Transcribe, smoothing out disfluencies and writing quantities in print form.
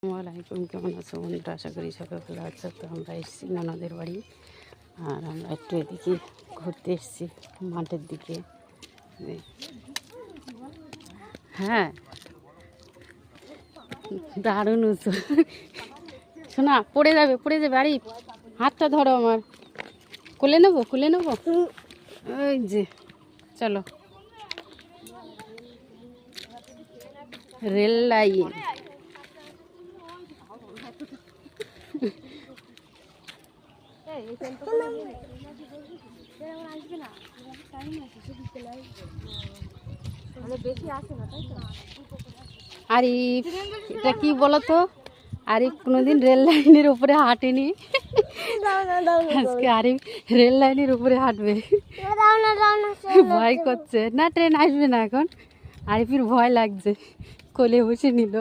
আসসালামাইকুম, কেমন আছো বন্ধুরা? আশা করি সবাই ভালো আছো। তো আমরা এসেছি ননদের বাড়ি, আর আমরা একটু এদিকে ঘুরতে এসেছি মাঠের দিকে। হ্যাঁ, দারুণ উঁচু। শোনা, পড়ে যাবে আরে হাতটা ধরো আমার। খুলে নেবো। ওই যে চলো, রেল লাইন। আরিফ, এটা কি বলতো? আরিফ কোনোদিন রেল লাইনের উপরে হাঁটেনি, আজকে আরিফ রেল লাইনের উপরে হাঁটবে। ভয় করছে না, ট্রেন আসবে না এখন। আরিফের ভয় লাগছে, কোলে বসে নিল।